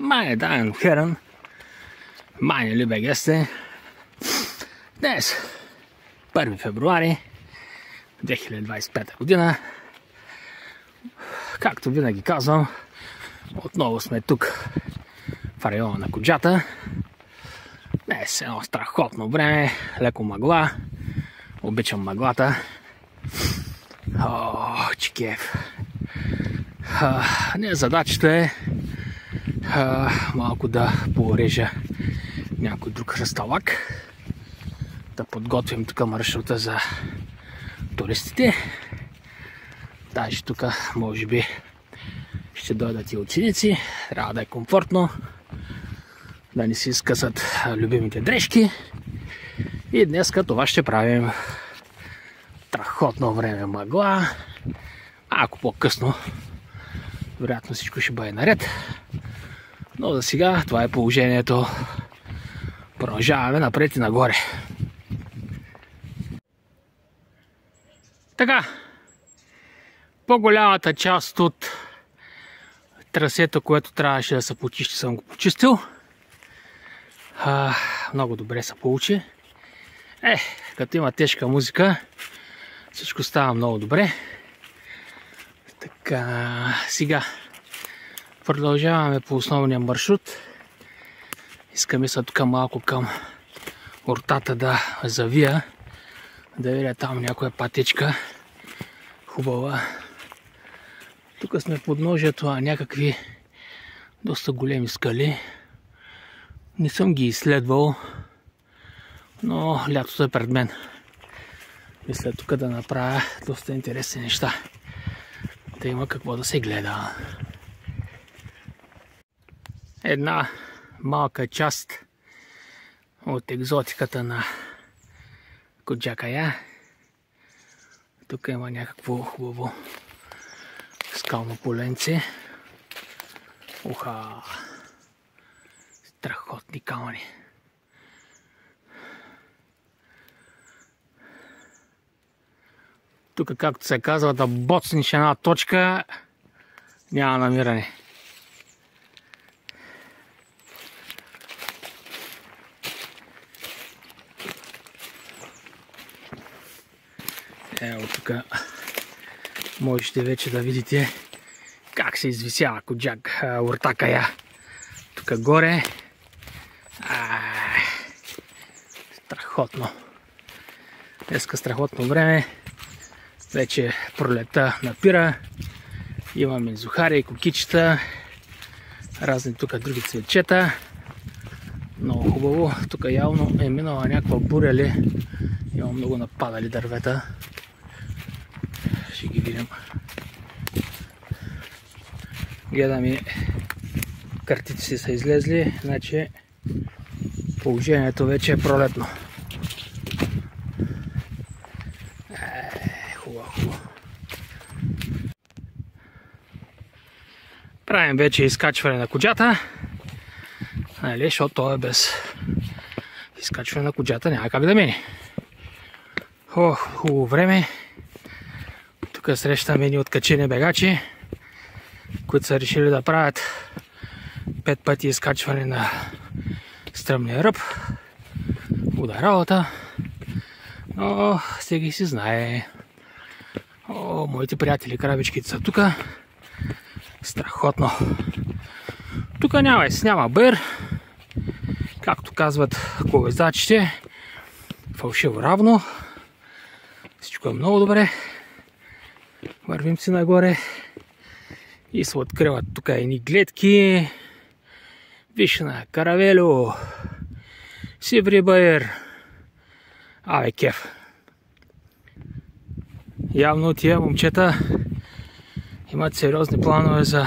Meine Damen und Herren, meine liebe Gäste, днес, 1 февруари 2025 година, както винаги казвам, отново сме тук в района на Куджата. Днес е едно страхотно време, леко мъгла, обичам мъглата. Чикев. Задачата е малко да порежа някой друг хръсталак, да подготвим тук маршрута за туристите. Даже тук може би ще дойдат и ученици, трябва да е комфортно, да не си скъсат любимите дрежки. И днес това ще правим. Страхотно време, мъгла, малко по-късно вероятно всичко ще бъде наред, но за сега това е положението. Продължаваме напред и нагоре. Така, по-голямата част от трасето, което трябваше да се почисти, съм го почистил. Много добре се получи. Като има тежка музика, всичко става много добре. Така, сега продължаваме по основния маршрут. Искаме се тук малко към ортата да завия, да видя там някоя пътечка хубава. Тук сме подножието на някакви доста големи скали. Не съм ги изследвал, но лятото е пред мен. Мисля тук да направя доста интересни неща. Да има какво да се гледа. Една малка част от екзотиката на Куджакая. Тук има някакво хубаво скално поленце. Страхотни камъни. Тук, както се казва, да боцниш една точка, няма намиране. Ево тук можете вече да видите как се извисява Куджак Ортакая. Тук горе. Страхотно. Днеска страхотно време. Вече пролета напира. Имаме зухари, кукичета, разни тук други цветчета. Много хубаво. Тук явно е минала някаква буря ли. Има много нападали дървета. Ще ги видим. Гледаме, картици са излезли, значи положението вече е пролетно. Хубаво. Правим вече изкачване на Куджата, защото то е без изкачване на Куджата няма как да мине. Хубаво време. Тук срещаме ни откачени бегачи, които са решили да правят 5 пъти изкачване на стръмния ръб. Хубава работа, но всеки си знае. Моите приятели крабичките са тук. Страхотно. Тук няма бър. Както казват колезачите, фалшиво равно. Всичко е много добре. Вървим си нагоре. И се откриват тук едни гледки. Вишна, каравело, сиври бър. Кеф. Явно тия момчета имат сериозни планове за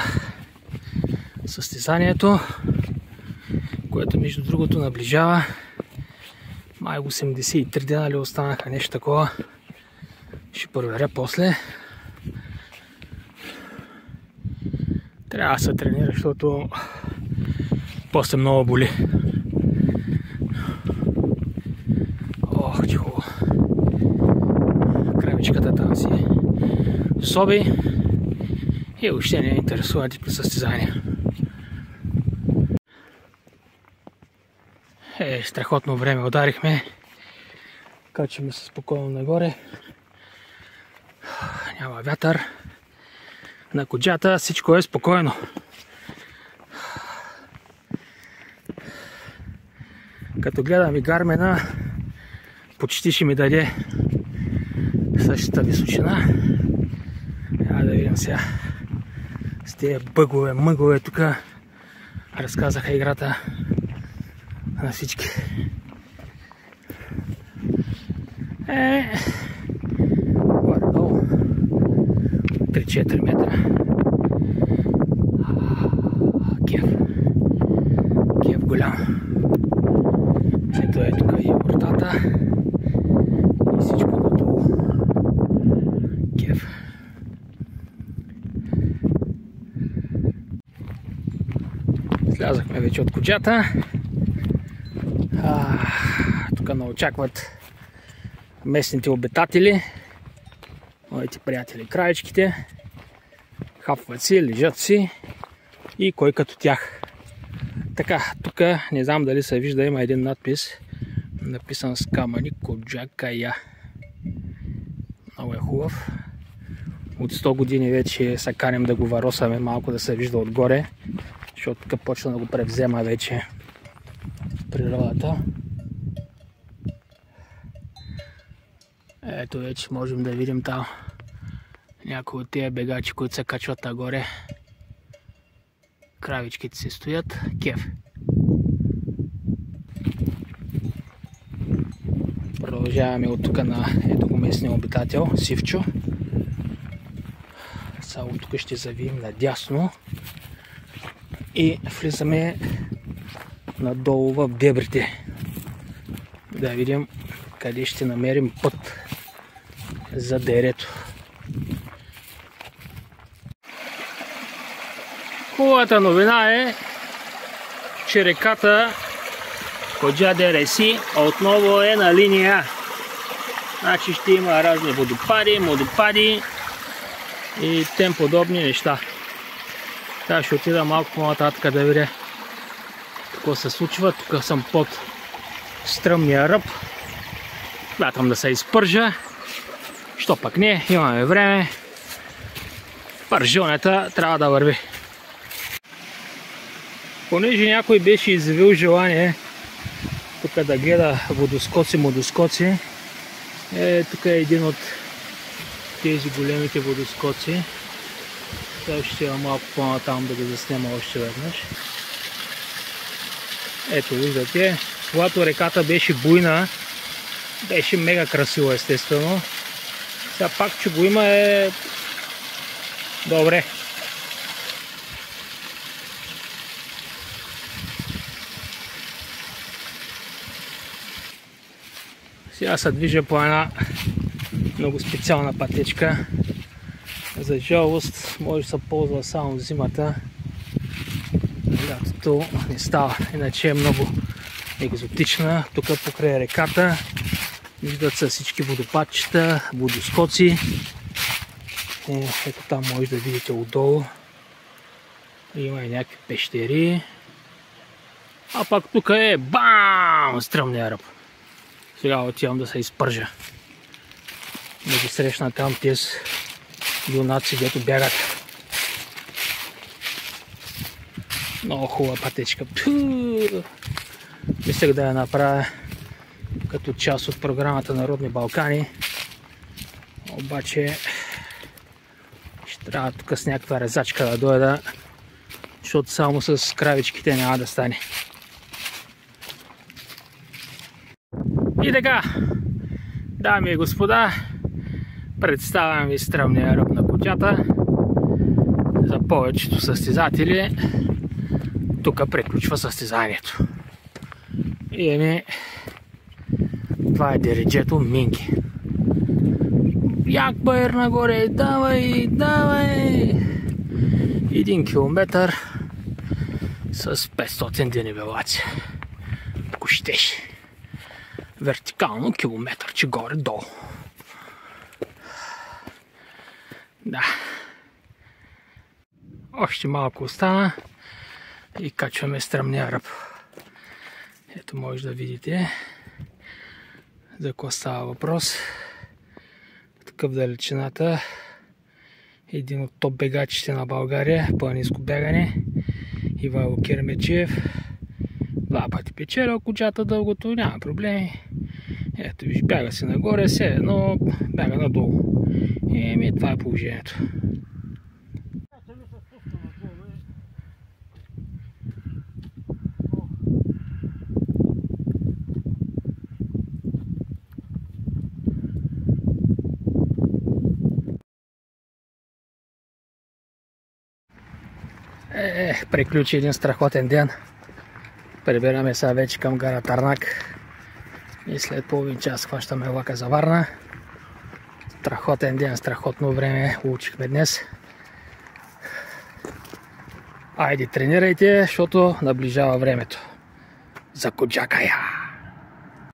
състезанието, което между другото наближава. Май 83 дена ли останаха, нещо такова. Ще проверя после. Трябва да се тренира, защото после много боли. Чухо. Кравичката там си соби и въобще не интересува никакви състезания. Страхотно време ударихме. Качваме се спокойно нагоре. Няма вятър. На коджата всичко е спокойно. Като гледам и Гармена, почти ще ми даде същата височина. Няма да видим сега. С тези бъгове, мъгове тук разказаха играта на всички. Горе-долу 3-4 метра. Кев голям. Ето е тук и вратата. И всичко надолу. Кев. Слязахме вече от коджата. Тук не очакват местните обитатели, моите приятели краечките. Хапват си, лежат си и кой като тях. Така, тук не знам дали се вижда, има един надпис, написан с камъни Коджакая. Много е хубав. От 100 години вече се каним да го варосаме малко, да се вижда отгоре, защото тук почна да го превзема вече природата. Ето вече можем да видим там някои от тези бегачи, които се качват нагоре. Кравичките си стоят. Кеф. Продължаваме от тук на ето го местния обитател, Сивчо. Само тук ще завием надясно и влизаме надолу в дебрите. Да видим къде ще намерим път за дерето. Хубавата новина е, че реката Коджа Дере Си отново е на линия. Значи ще има разни водопади и тем подобни неща. Сега ще отида малко по-нататък да видя какво се случва. Тук съм под стръмния ръб. Смятам да се изпържа. Що пък не, имаме време. Пържонята трябва да върви. Понеже някой беше изявил желание тук да гледа водоскоци, тук е един от тези големите водоскоци. Сега ще има малко по-натам да го заснема още веднъж. Ето виждате, когато реката беше буйна, беше мега красиво естествено. Сега пак, че го има е добре. Сега се движа по една много специална пътечка. За жалост може да се ползва само зимата. Лятото не става, иначе е много екзотична. Тук покрай реката виждат се всички водопадчета, водоскоци. Ето там може да видите отдолу. Има и някакви пещери. А пак тук е бам! Стръмния ръб. Сега отивам да се изпържа. Да ги срещна там тези юнаци, дето бягат. Много хубава пътечка. Мислех да я направя като част от програмата Народни Балкани. Обаче ще трябва тук с някаква резачка да дойда, защото само с кравичките няма да стане. И така, дами и господа, представям ви стръмния ръб на Коджата. За повечето състезатели тук приключва състезанието. И това е дереджето Минги. Як байер нагоре, давай, давай! 1 километър с 500 денивелация. Ако щеш. Вертикално километърче горе-долу. Да. Още малко остана и качваме стръмния ръб. Ето може да видите за какво става въпрос. Такъв далечината. Един от топ бегачите на България, планинско бягане. Ивайло Кермечиев. 2 пъти печеля кучата дългото, няма проблеми. Ето виж, бяга се нагоре, все едно бяга надолу. И това е положението. Приключи един страхотен ден. Прибираме сега вече към гара Тарнак. И след половин час хващаме влака за Варна. Страхотен ден, страхотно време получихме днес. Айде тренирайте, защото наближава времето. За Коджакая!